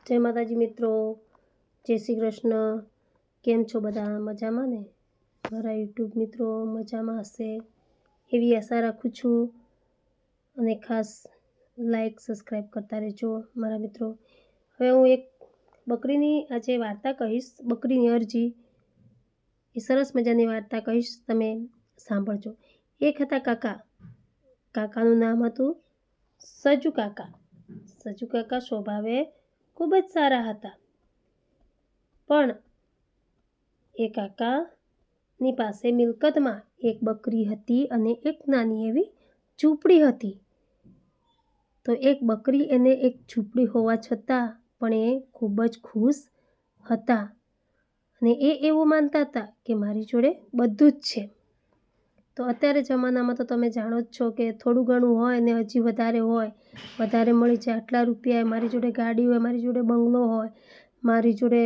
જય માતાજી મિત્રો, જય શ્રી કૃષ્ણ। કેમ છો બધા? મજામાં ને? મારા યુટ્યુબ મિત્રો મજામાં હશે એવી આશા રાખું છું અને ખાસ લાઈક સબસ્ક્રાઈબ કરતા રહેજો મારા મિત્રો। હવે હું એક બકરીની આજે વાર્તા કહીશ, બકરીની અરજી। એ સરસ મજાની વાર્તા કહીશ, તમે સાંભળજો। એક હતા કાકા, કાકાનું નામ હતું સજુ કાકા। સજુ કાકા સ્વભાવે ખૂબ જ સારા હતા, પણ એ કાકાની પાસે મિલકતમાં એક બકરી હતી અને એક નાની એવી ઝૂંપડી હતી। તો એક બકરી અને એક ઝૂંપડી હોવા છતાં પણ એ ખૂબ જ ખુશ હતા અને એ એવું માનતા હતા કે મારી જોડે બધું જ છે। તો અત્યારે જમાનામાં તો તમે જાણો જ છો કે થોડું ઘણું હોય ને હજી વધારે હોય, વધારે મળી જાય, આટલા રૂપિયા, મારી જોડે ગાડી હોય, મારી જોડે બંગલો હોય, મારી જોડે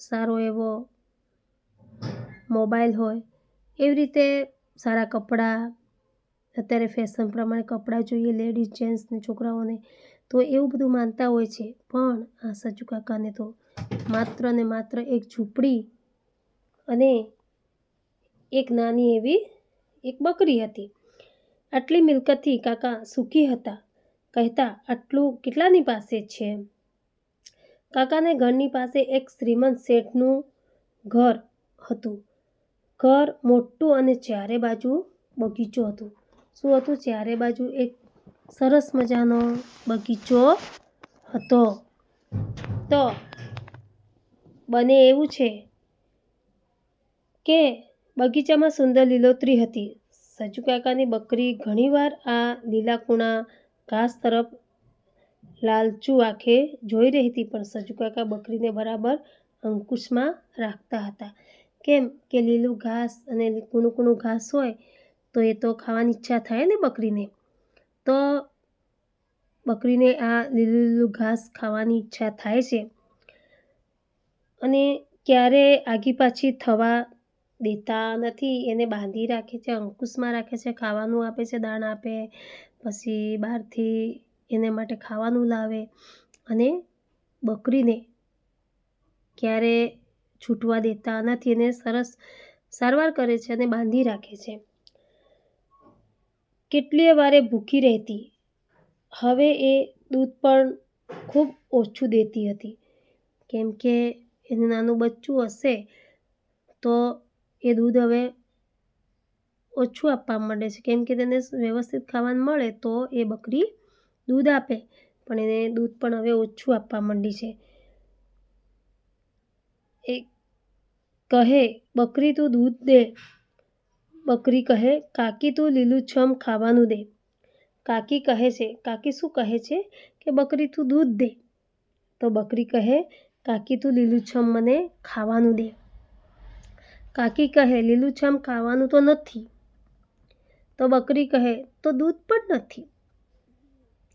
સારો એવો મોબાઈલ હોય, એવી રીતે સારા કપડાં, અત્યારે ફેશન પ્રમાણે કપડાં જોઈએ લેડીઝ, જેન્ટ્સ ને છોકરાઓને, તો એવું બધું માનતા હોય છે। પણ આ સજુ કાકાને તો માત્ર ને માત્ર એક ઝૂંપડી અને એક નાની એવી એક બકરી હતી। આટલી મિલકતથી કાકા સુખી હતા। કહેતા, આટલું કેટલાની પાસે છે? કાકાને ઘરની પાસે એક શ્રીમંત શેઠનું ઘર હતું। ઘર મોટું અને ચારે બાજુ બગીચો હતો। શું હતું? ચારે બાજુ એક સરસ મજાનો બગીચો હતો। તો બને એવું છે કે બગીચામાં સુંદર લીલોતરી હતી। સજુ કાકાની બકરી ઘણીવાર આ લીલાકૂણા ઘાસ તરફ લાલચુ આંખે જોઈ રહી હતી, પણ સજુ કાકા બકરીને બરાબર અંકુશમાં રાખતા હતા। કેમ કે લીલું ઘાસ અને કૂણું કૂણું ઘાસ હોય તો એ તો ખાવાની ઈચ્છા થાય ને બકરીને। તો બકરીને આ લીલું લીલું ઘાસ ખાવાની ઈચ્છા થાય છે અને ક્યારે આગી પાછી થવા દેતા નથી। એને બાંધી રાખે છે, અંકુશમાં રાખે છે, ખાવાનું આપે છે, દાણા આપે, પછી બહારથી એને માટે ખાવાનું લાવે અને બકરીને ક્યારે છૂટવા દેતા નથી અને સરસ સારવાર કરે છે અને બાંધી રાખે છે। કેટલીય વારે ભૂખી રહેતી। હવે એ દૂધ પણ ખૂબ ઓછું દેતી હતી, કેમ કે એનું નાનું બચ્ચું હશે તો એ દૂધ હવે ઓછું આપવા માંડે છે, કેમ કે તેને વ્યવસ્થિત ખાવાનું મળે તો એ બકરી દૂધ આપે, પણ એને દૂધ પણ હવે ઓછું આપવા માંડી છે। એ કહે, બકરી તું દૂધ દે। બકરી કહે, કાકી તું લીલુંછમ ખાવાનું દે। કાકી કહે છે, કાકી શું કહે છે કે બકરી તું દૂધ દે। તો બકરી કહે, કાકી તું લીલુંછમ મને ખાવાનું દે। કાકી કહે, લીલુંછમ ખાવાનું તો નથી। તો બકરી કહે, તો દૂધ પણ નથી।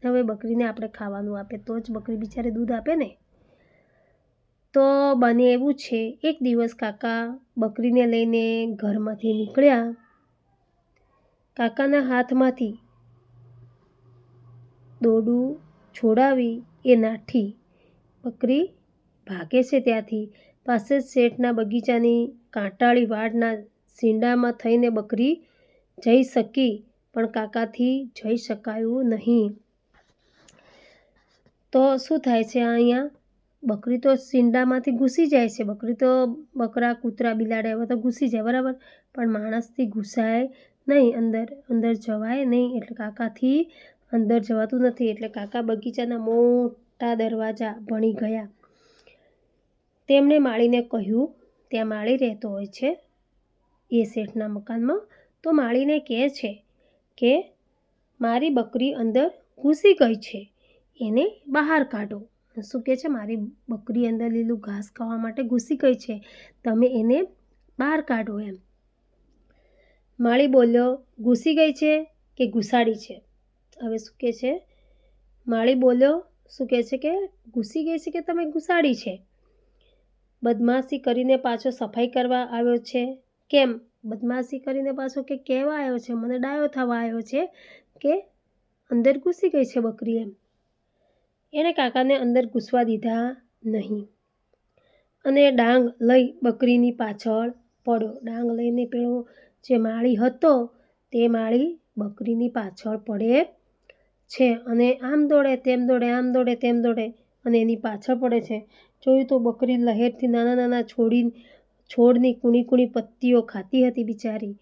હવે બકરીને આપણે ખાવાનું આપે તો જ બકરી બિચારી દૂધ આપે ને। તો બને એવું છે, એક દિવસ કાકા બકરીને લઈને ઘરમાંથી નીકળ્યા। કાકાના હાથમાંથી દોરડું છોડાવી એ નાઠી। બકરી ભાગે છે ત્યાંથી। પાસે જ શેઠના બગીચાની કાંટાળી વાડના સીંડામાં થઈને બકરી જઈ શકી, પણ કાકાથી જઈ શકાયું નહીં। તો શું થાય છે અહીંયા? બકરી તો સીંડામાંથી ઘૂસી જાય છે, બકરી તો બકરા, કૂતરા, બિલાડા એવા તો ઘૂસી જાય બરાબર, પણ માણસથી ઘૂસાય નહીં, અંદર જવાય નહીં, એટલે કાકાથી અંદર જવાતું નથી। એટલે કાકા બગીચાના મોટા દરવાજા ભણી ગયા। તેમણે માળીને કહ્યું, ત્યાં માળી રહેતો હોય છે એ શેઠના મકાનમાં, તો માળીને કહે છે કે મારી બકરી અંદર ઘૂસી ગઈ છે, એને બહાર કાઢો। શું કહે છે? મારી બકરી અંદર લીલું ઘાસ ખાવા માટે ઘૂસી ગઈ છે, તમે એને બહાર કાઢો એમ। માળી બોલ્યો, ઘૂસી ગઈ છે કે ઘુસાડી છે? હવે શું કહે છે? માળી બોલ્યો, શું કહે છે કે ઘૂસી ગઈ છે કે તમે ઘુસાડી છે? બદમાશી કરીને પાછો સફાઈ કરવા આવ્યો છે? કેમ બદમાશી કરીને પાછો કે કહેવા આવ્યો છે, મને ડાયો થવા આવ્યો છે કે અંદર ઘૂસી ગઈ છે બકરી એમ? એણે કાકાને અંદર ઘૂસવા દીધા નહીં. અને ડાંગ લઈ બકરીની પાછળ પડ્યો. ડાંગ લઈને પેલો જે માળી હતો તે માળી બકરીની પાછળ પડે છે અને આમ દોડે તેમ દોડે, આમ દોડે તેમ દોડે અને એની પાછળ પડે છે. જોયું તો બકરી લહેરથી નાના નાના છોડની કૂણી કૂણી પત્તીઓ ખાતી હતી બિચારી.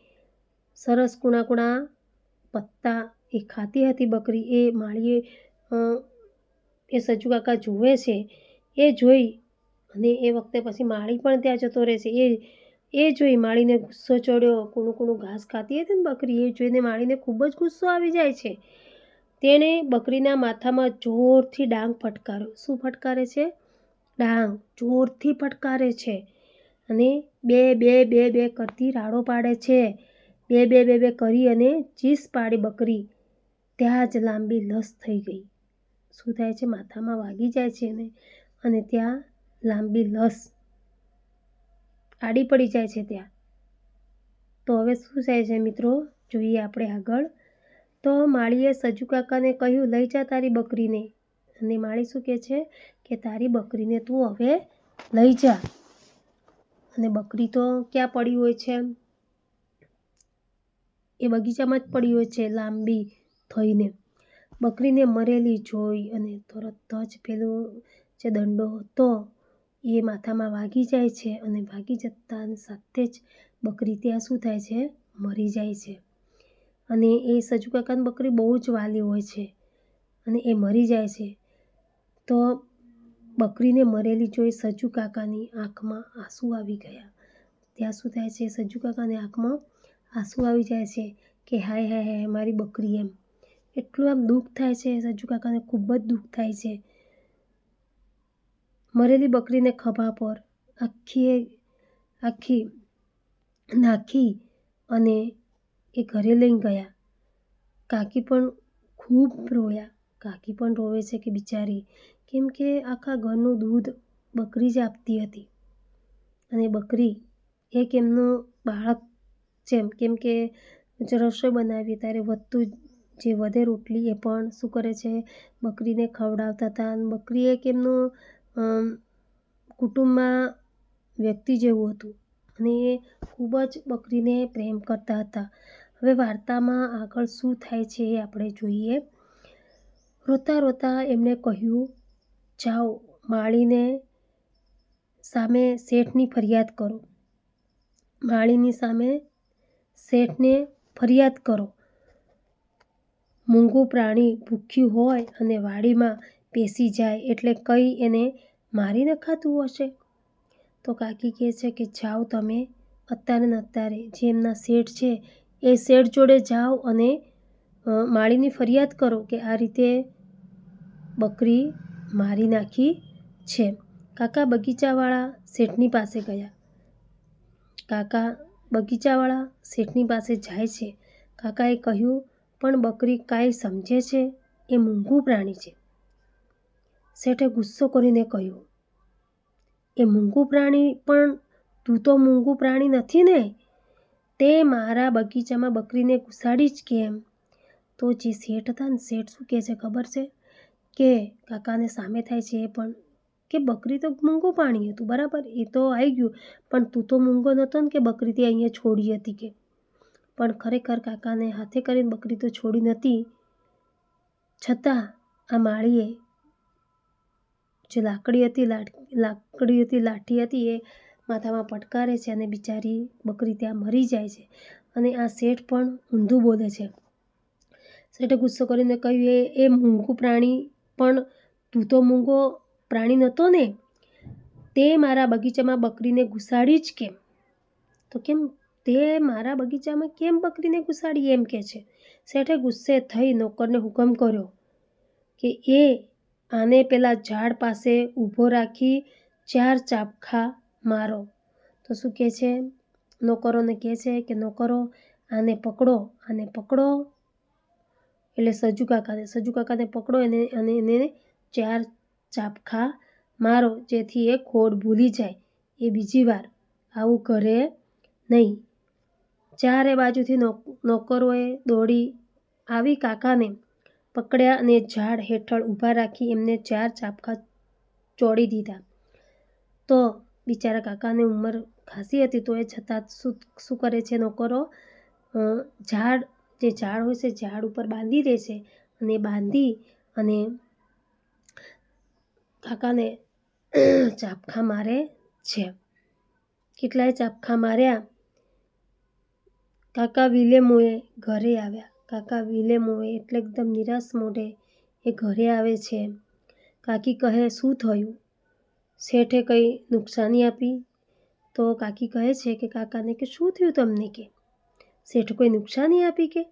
સરસ કૂણા કૂણા પત્તા એ ખાતી હતી બકરી. એ માળીએ એ સજ્જુ કાકા જુએ છે. એ જોઈ અને એ વખતે પછી માળી પણ ત્યાં જતો રહે છે. એ જોઈ માળીને ગુસ્સો ચડ્યો. કૂણું કૂણું ઘાસ ખાતી હતી ને બકરી, એ જોઈને માળીને ખૂબ જ ગુસ્સો આવી જાય છે. તેણે બકરીના માથામાં જોરથી ડાંગ ફટકાર્યો. શું ફટકારે છે? ડાંગ જોરથી ફટકારે છે અને બે બે બે બે કરતી રાડો પાડે છે. બે બે બે બે કરી અને ચીસ પાડી બકરી ત્યાં જ લાંબી લસ થઈ ગઈ. શું થાય છે? માથામાં વાગી જાય છે અને ત્યાં લાંબી લસ આડી પડી જાય છે ત્યાં. તો હવે શું થાય છે મિત્રો? જોઈએ આપણે આગળ. તો માળીએ સજ્જુ કાકાને કહ્યું, લઈ જા તારી બકરીને. અને માળી શું કહે છે કે તારી બકરીને તું હવે લઈ જા. અને બકરી તો ક્યાં પડી હોય છે? એ બગીચામાં જ પડી હોય છે લાંબી થઈને. બકરીને મરેલી જોઈ અને તરત જ પેલો જે દંડો હતો એ માથામાં વાગી જાય છે અને વાગી જતાં સાથે જ બકરી ત્યાં શું થાય છે? મરી જાય છે. અને એ સજ્જુ કાકાની બકરી બહુ જ વાલી હોય છે અને એ મરી જાય છે. તો બકરીને મરેલી જોઈ સજ્જુ કાકાની આંખમાં આંસુ આવી ગયા. ત્યાં શું થાય છે? સજ્જુ કાકાની આંખમાં આંસુ આવી જાય છે કે હાય હાય હાય મારી બકરી એમ. એટલું આમ દુઃખ થાય છે સજ્જુ કાકાને, ખૂબ જ દુઃખ થાય છે. મરેલી બકરીને ખભા પર આખી નાખી અને એ ઘરે લઈને ગયા. કાકી પણ ખૂબ રોયા. કાકી પણ રોવે છે કે બિચારી, કેમ કે આખા ઘરનું દૂધ બકરી જ આપતી હતી અને બકરી એક એમનું બાળક જેમ. કેમ કે રસોઈ બનાવીએ ત્યારે વધતું જે વધે રોટલી એ પણ શું કરે છે? બકરીને ખવડાવતા હતા. અને બકરી એક એમનું કુટુંબમાં વ્યક્તિ જેવું હતું અને એ ખૂબ જ બકરીને પ્રેમ કરતા હતા. હવે વાર્તામાં આગળ શું થાય છે એ આપણે જોઈએ. રોતા રોતા એમણે કહ્યું, જાઓ માળીને સામે શેઠની ફરિયાદ કરો. માળીની સામે શેઠને ફરિયાદ કરો. મૂંગું પ્રાણી ભૂખ્યું હોય અને વાડીમાં પેસી જાય એટલે કઈ એને મારી નખાતું હશે? તો કાકી કહે છે કે જાઓ તમે અત્યારે ને અત્યારે જે એમના શેઠ છે એ શેઠ જોડે જાઓ અને માળીની ફરિયાદ કરો કે આ રીતે બકરી મારી નાખી છે. કાકા બગીચાવાળા શેઠની પાસે ગયા. કાકા બગીચાવાળા શેઠની પાસે જાય છે. કાકાએ કહ્યું, પણ બકરી કાંઈ સમજે છે? એ મૂંગું પ્રાણી છે. શેઠે ગુસ્સો કરીને કહ્યું, એ મૂંગું પ્રાણી પણ તું તો મૂંગું પ્રાણી નથી ને? તે મારા બગીચામાં બકરીને ઘુસાડી જ કેમ? તો જે શેઠ હતા ને, શેઠ શું કહે છે ખબર છે? કે કાકાને સામે થાય છે એ પણ કે બકરી તો મૂંગું પ્રાણી હતું બરાબર, એ તો આવી ગયું, પણ તું તો મૂંગો નહોતો ને કે બકરી તે અહીંયા છોડી હતી કે. પણ ખરેખર કાકાને હાથે કરીને બકરી તો છોડી નહોતી. છતાં આ માળીએ જે લાકડી હતી લાઠી હતી એ માથામાં પટકારે છે અને બિચારી બકરી ત્યાં મરી જાય છે. અને આ શેઠ પણ ઊંધું બોલે છે. શેઠે ગુસ્સો કરીને કહ્યું, એ મૂંગું પ્રાણી પણ તું તો મૂંગો પ્રાણી નહોતો ને? તે મારા બગીચામાં બકરીને ઘુસાડી જ કેમ? તો કેમ તે મારા બગીચામાં કેમ બકરીને ઘુસાડી એમ કે છે. શેઠે ગુસ્સે થઈ નોકરને હુકમ કર્યો કે આને પેલા ઝાડ પાસે ઊભો રાખી 4 ચાબખા મારો. તો શું કહે છે? નોકરોને કહે છે કે નોકરો આને પકડો. એટલે સજ્જુ કાકાને પકડો અને એને 4 ચાબખા મારો, જેથી એ ખોડ ભૂલી જાય, એ બીજી વાર આવું કરે નહીં. ચારે બાજુથી નોકરોએ દોડી આવી કાકાને પકડ્યા અને ઝાડ હેઠળ ઊભા રાખી એમને 4 ચાબખા ચોડી દીધા. તો બિચારા કાકાની ઉંમર ખાસી હતી તો એ છતાં શું કરે છે નોકરો, ઝાડ હોય છે ઝાડ ઉપર બાંધી દે છે અને બાંધી અને કાકાને ચાબખા મારે છે. કેટલાય ચાબખા માર્યા. કાકા વિલેમોએ ઘરે આવ્યા. કાકા વિલેમોએ એટલે એકદમ નિરાશ મોઢે એ ઘરે આવે છે. કાકી કહે, શું થયું? શેઠે કંઈ નુકસાની આપી? તો કાકી કહે છે કે કાકાને કે શું થયું તમને? કે શેઠ કોઈ નુકસાની આપી? કે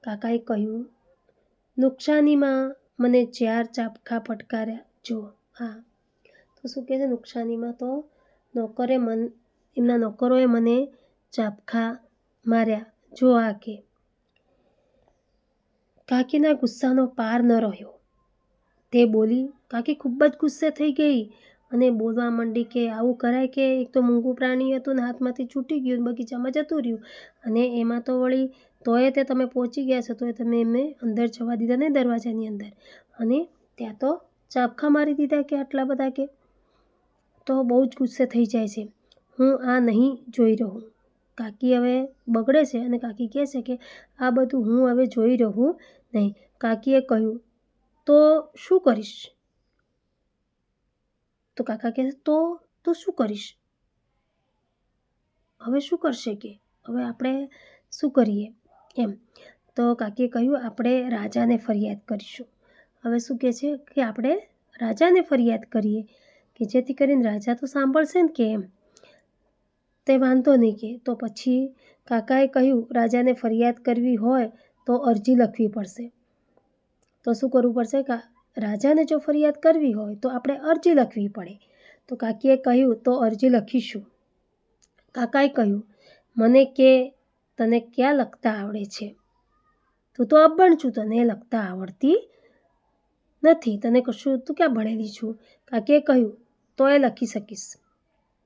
કાકાએ કહ્યું, નુકસાનીમાં મને 4 ચાબખા ફટકાર્યા. જો હા, તો શું કહે છે, નુકસાનીમાં તો એમના નોકરોએ મને ચાબખા માર્યા. જો આ કે કાકીના ગુસ્સાનો પાર ન રહ્યો. તે બોલી. કાકી ખૂબ જ ગુસ્સે થઈ ગઈ અને બોલવા માંડી કે આવું કરાય? કે એક તો મૂંગું પ્રાણી હતું ને હાથમાંથી છૂટી ગયું, બગીચામાં જતું રહ્યું, અને એમાં તો વળી તોય તે તમે પહોંચી ગયા છો તોય તમે એમને અંદર જવા દીધા નહીં દરવાજાની અંદર, અને ત્યાં તો ચાબખા મારી દીધા કે આટલા બધા. કે તો બહુ જ ગુસ્સે થઈ જાય છે. હું આ નહીં જોઈ રહું. કાકી હવે બગડે છે અને કાકી કહે છે કે આ બધું હું હવે જોઈ રહું નહીં. કાકીએ કહ્યું, તો શું કરીશ? તો કાકા કહે તો શું કરીશ? હવે શું કરશે? કે હવે આપણે શું કરીએ એમ. તો કાકીએ કહ્યું, આપણે રાજાને ફરિયાદ કરીશું. હવે શું કહે છે કે આપણે રાજાને ફરિયાદ કરીએ કે જેથી કરીને રાજા તો સાંભળશે ને કે એમ. તે વાંધો નહીં. કે તો પછી કાકાએ કહ્યું, રાજાને ફરિયાદ કરવી હોય તો અરજી લખવી પડશે. તો શું કરવું પડશે? રાજાને જો ફરિયાદ કરવી હોય તો આપણે અરજી લખવી પડે. તો કાકીએ કહ્યું, તો અરજી લખીશું. કાકાએ કહ્યું, મને કે તને ક્યાં લખતા આવડે છે? તું તો અભણ છું, તને લખતા આવડતી નથી. તને કશું તું ક્યાં ભણેલી છું? કાકીએ કહ્યું, તોય લખી શકીશ,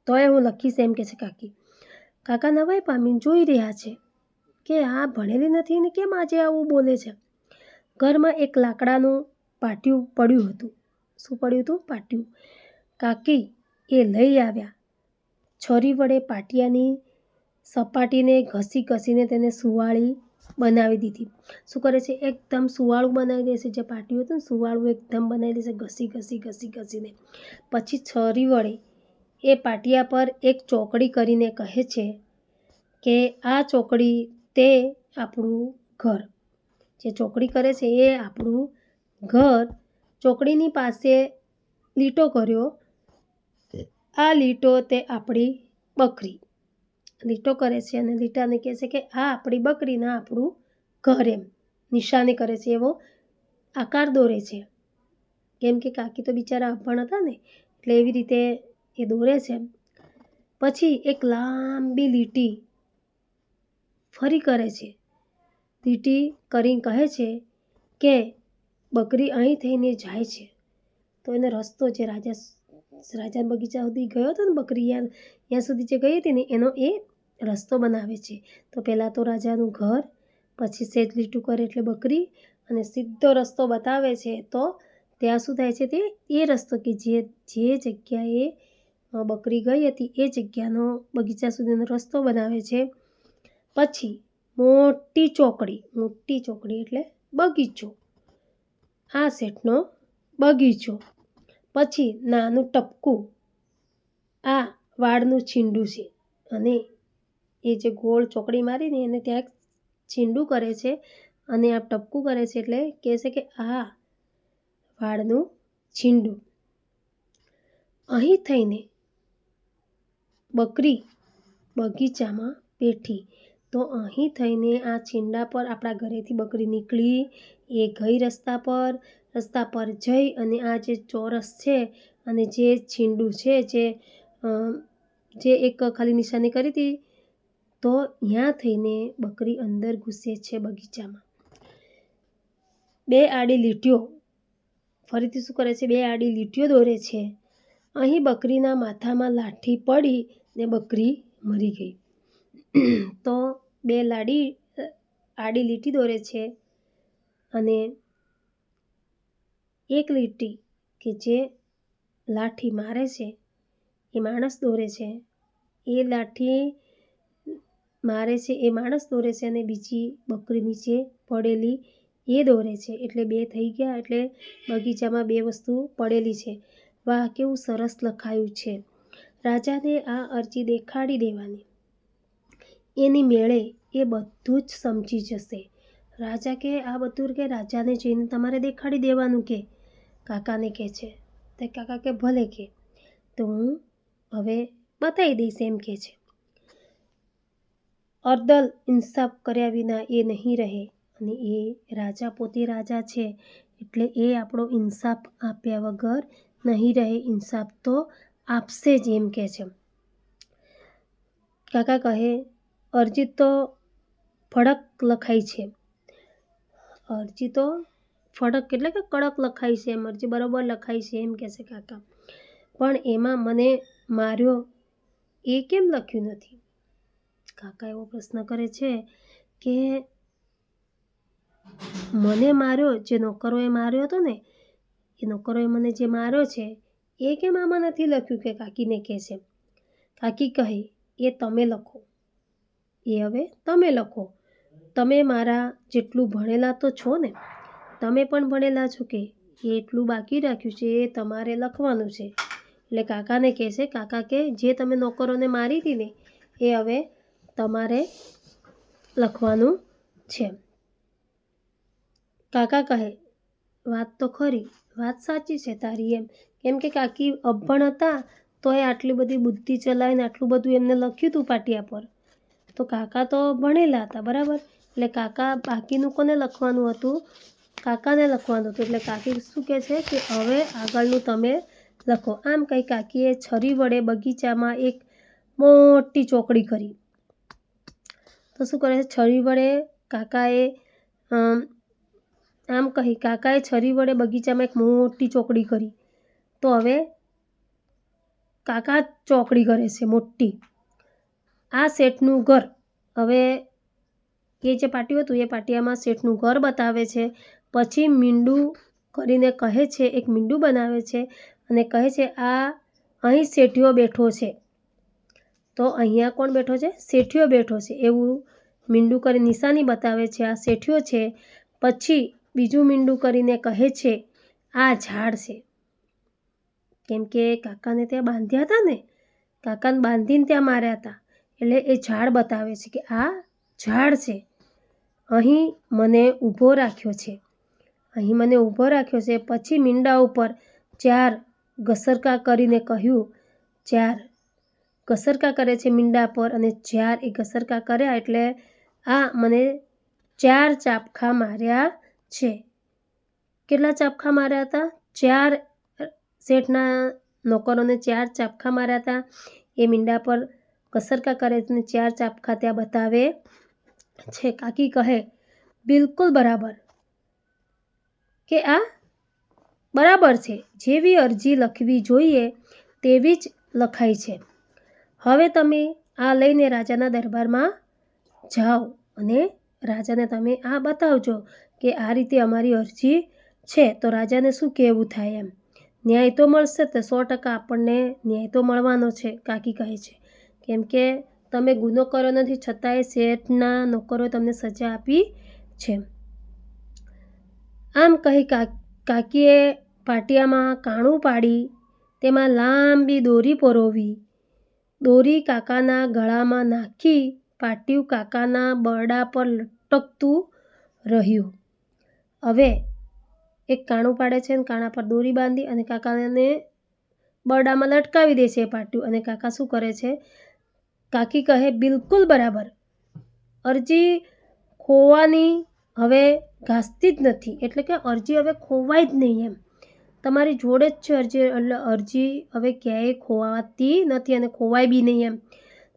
તોય હું લખીશ એમ કે છે કાકી. કાકા નવાઈ પામીને જોઈ રહ્યા છે કે આ ભણેલી નથી ને કેમ આજે આવું બોલે છે. ઘરમાં એક લાકડાનું પાટિયું પડ્યું હતું. શું પડ્યું હતું? પાટિયું. કાકી એ લઈ આવ્યા. છરી વડે પાટિયાની સપાટીને ઘસીને તેને સુવાળી બનાવી દીધી. શું કરે છે? એકદમ સુવાળું બનાવી દેશે. જે પાટિયું હતું ને સુવાળું એકદમ બનાવી દેશે ઘસીને. પછી છરી વડે એ પાટિયા પર એક ચોકડી કરીને કહે છે કે આ ચોકડી તે આપણું ઘર. જે ચોકડી કરે છે એ આપણું ઘર. ચોકડીની પાસે લીટો કર્યો. આ લીટો તે આપણી બકરી. લીટો કરે છે અને લીટાને કહે છે કે આ આપણી બકરીના આપણું ઘર એમ નિશાની કરે છે, એવો આકાર દોરે છે. કેમ કે કાકી તો બિચારા અભણ હતા ને એટલે એવી રીતે એ દોરે છે. પછી એક લાંબી લીટી ફરી કરે છે. લીટી કરીને કહે છે કે બકરી અહીં થઈને જાય છે. તો એનો રસ્તો જે રાજા બગીચા સુધી ગયો હતો ને, બકરી ત્યાં સુધી જે ગઈ હતી ને એનો એ રસ્તો બનાવે છે. તો પહેલાં તો રાજાનું ઘર, પછી સેજ લીટું કરે એટલે બકરી, અને સીધો રસ્તો બતાવે છે. તો ત્યાં શું થાય છે? તે એ રસ્તો કે જે જગ્યાએ બકરી ગઈ હતી એ જગ્યાનો બગીચા સુધીનો રસ્તો બનાવે છે. પછી મોટી ચોકડી એટલે બગીચો. આ શેઠનો બગીચો. પછી નાનું ટપકું, આ વાડનું છીંડું છે, અને એ જે ગોળ ચોકડી મારીને એને ત્યાં છીંડું કરે છે અને આ ટપકું કરે છે એટલે કહે છે કે આ વાડનું છીંડું. અહીં થઈને બકરી બગીચામાં બેઠી. તો અહીં થઈને આ છીંડા પર આપણા ઘરેથી બકરી નીકળી, એ ગઈ રસ્તા પર જઈ અને આ જે ચોરસ છે અને જે છીંડું છે જે એક ખાલી નિશાની કરી હતી, તો ત્યાં થઈને બકરી અંદર ઘૂસે છે બગીચામાં. 2 આડી લીટીઓ ફરીથી શું કરે છે? 2 આડી લીટીઓ દોરે છે. અહીં બકરીના માથામાં લાઠી પડી ને બકરી મરી ગઈ. તો 2 આડી લીટી દોરે છે અને એક લીટી કે જે લાઠી મારે છે એ માણસ દોરે છે, એ લાઠી મારે છે એ માણસ દોરે છે, અને બીજી બકરી નીચે પડેલી એ દોરે છે, એટલે 2 થઈ ગયા. એટલે બગીચામાં 2 વસ્તુ પડેલી છે. વાહ, કેવું સરસ લખાયું છે. રાજાને આ અરજી દેખાડી દેવાની. એની મેળે એ બધું જ સમજી જશે. રાજા કે આ બધું કે રાજાને જઈને તમારે દેખાડી દેવાનું કે કાકાને કહે છે. તે કાકા કે ભલે કે તો હું હવે બતાવી દઈશ એમ કહે છે. અર્દલ ઇન્સાફ કર્યા વિના એ નહીં રહે, અને એ રાજા પોતે રાજા છે એટલે એ આપણો ઇન્સાફ આપ્યા વગર નહીં રહે. ઇન્સાફ તો આપશે જ એમ કહે છે. કાકા કહે અરજી તો ફડક લખાઈ છે. અરજી તો ફડક એટલે કે કડક લખાઈ છે, એમ અરજી બરાબર લખાઈ છે એમ કહે છે કાકા. પણ એમાં મને માર્યો એ કેમ લખ્યું નથી? કાકા એવો પ્રશ્ન કરે છે કે મને માર્યો, જે નોકરોએ માર્યો હતો ને, એ નોકરોએ મને જે માર્યો છે એ કેમ આમાં નથી લખ્યું? કે કાકીને કહે છે. કાકી કહે એ તમે લખો, એ હવે તમે લખો. તમે મારા જેટલું ભણેલા તો છો ને, તમે પણ ભણેલા છો કે એટલું બાકી રાખ્યું છે એ તમારે લખવાનું છે. એટલે કાકાને કહે છે. કાકા કે જે તમે નોકરોને મારી હતી ને એ હવે તમારે લખવાનું છે. કાકા કહે વાત તો ખરી, વાત સાચી છે તારી એમ. કેમ કે કાકી અભણ હતા તોય આટલી બધી બુદ્ધિ ચલાવીને આટલું બધું એમને લખ્યું હતું પાટિયા પર. તો કાકા તો ભણેલા હતા બરાબર. એટલે કાકા બાકીનું કોને લખવાનું હતું? કાકાને લખવાનું હતું. એટલે કાકી શું કહે છે કે હવે આગળનું તમે લખો. આમ કંઈ કાકીએ છરી વડે બગીચામાં એક મોટી ચોકડી કરી. તો શું કરે છે? છરી વડે કાકાએ આમ કહી કાકાએ છરી વડે બગીચામાં એક મોટી ચોકડી કરી. તો હવે કાકા ચોકડી કરે છે મોટી. આ શેઠનું ઘર. હવે એ જે પાટિયું હતું એ પાટિયામાં શેઠનું ઘર બતાવે છે. પછી મીંડું કરીને કહે છે, એક મીંડું બનાવે છે અને કહે છે આ અહીં શેઠિયો બેઠો છે. તો અહીંયા કોણ બેઠો છે? શેઠિયો બેઠો છે. એવું મીંડું કરી નિશાની બતાવે છે, આ શેઠિયો છે. પછી બીજું મીંડું કરીને કહે છે આ ઝાડ છે. કેમ કે કાકાને ત્યાં બાંધ્યા હતા ને, કાકાને બાંધીને ત્યાં માર્યા હતા, એટલે એ ઝાડ બતાવે છે કે આ ઝાડ છે. અહીં મને ઊભો રાખ્યો છે, અહીં મને ઊભો રાખ્યો છે. પછી મીંડા ઉપર 4 ઘસરકા કરીને કહ્યું, 4 ઘસરકા કરે છે મીંડા પર, અને 4 એ ઘસરકા કર્યા એટલે આ મને 4 ચાપખા માર્યા છે. કેટલા ચાપખા માર્યા હતા? 4 શેઠના નોકરોને 4 ચાપખા માર્યા હતા. એ મીંડા પર ઘસરકા કરે અને 4 ચાપખા ત્યાં બતાવે છે. કાકી કહે બિલકુલ બરાબર, કે આ બરાબર છે. જેવી અરજી લખવી જોઈએ તેવી જ લખાઈ છે. હવે તમે આ લઈને રાજાના દરબારમાં જાઓ અને રાજાને તમે આ બતાવજો કે આ રીતે અમારી અરજી છે. તો રાજાને શું કહેવું થાય એમ? ન્યાય તો મળશે, તો 100% આપણને ન્યાય તો મળવાનો છે, કાકી કહે છે. કેમ કે તમે ગુનો કર્યો નથી છતાંય શેઠના નોકરોએ તમને સજા આપી છે. આમ કહી કાકીએ પાટિયામાં કાણું પાડી તેમાં લાંબી દોરી પરોવી. દોરી કાકાના ગળામાં નાખી પાટિયું કાકાના બરડા પર લટકતું રહ્યું. હવે એક કાણું પાડે છે અને કાણા પર દોરી બાંધી અને કાકાને બરડામાં લટકાવી દે છે એ પાટિયું. અને કાકા શું કરે છે? કાકી કહે બિલકુલ બરાબર, અરજી ખોવાની હવે ઘાસતી જ નથી. એટલે કે અરજી હવે ખોવાય જ નહીં એમ, તમારી જોડે જ છે અરજી. એટલે અરજી હવે ક્યાંય ખોવાતી નથી અને ખોવાય બી નહીં એમ.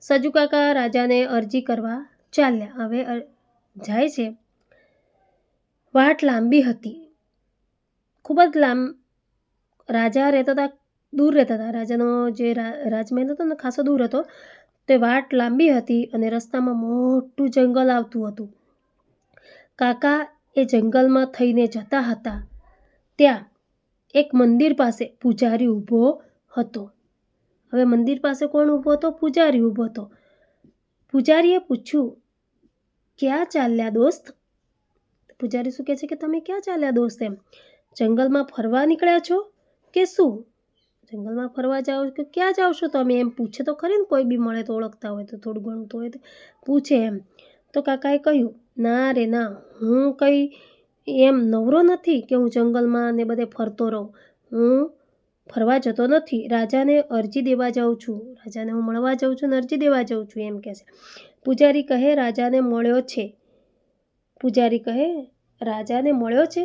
સજુ કાકા રાજાને અરજી કરવા ચાલ્યા. હવે જાય છે. વાટ લાંબી હતી, ખૂબ જ રાજા રહેતા હતા, દૂર રહેતા હતા. રાજાનો જે રાજમહેલ હતો ને ખાસો દૂર હતો. તે વાટ લાંબી હતી અને રસ્તામાં મોટું જંગલ આવતું હતું. કાકા એ જંગલમાં થઈને જતા હતા. ત્યાં એક મંદિર પાસે પૂજારી ઊભો હતો. હવે મંદિર પાસે કોણ ઊભો હતો? પૂજારી ઊભો હતો. પૂજારીએ પૂછ્યું, ક્યાં ચાલ્યા દોસ્ત? પૂજારી શું કહે છે કે તમે ક્યાં ચાલ્યા દોસ્ત? એમ જંગલમાં ફરવા નીકળ્યા છો કે શું? જંગલમાં ફરવા જાઓ કે ક્યાં જાઓ છો તમે? એમ પૂછે તો ખરી ને, કોઈ બી મળે તો ઓળખતા હોય તો થોડું ઘણું તો હોય તો પૂછે એમ. તો કાકાએ કહ્યું, ના રે ના, હું કંઈ એમ નવરો નથી કે હું જંગલમાં ને બધે ફરતો રહું. હું ફરવા જતો નથી, રાજાને અરજી દેવા જાઉં છું. રાજાને હું મળવા જાઉં છું ને અરજી દેવા જાઉં છું એમ કહે છે. પૂજારી કહે, રાજાને મળ્યો છે. પૂજારી કહે, રાજાને મળ્યો છે?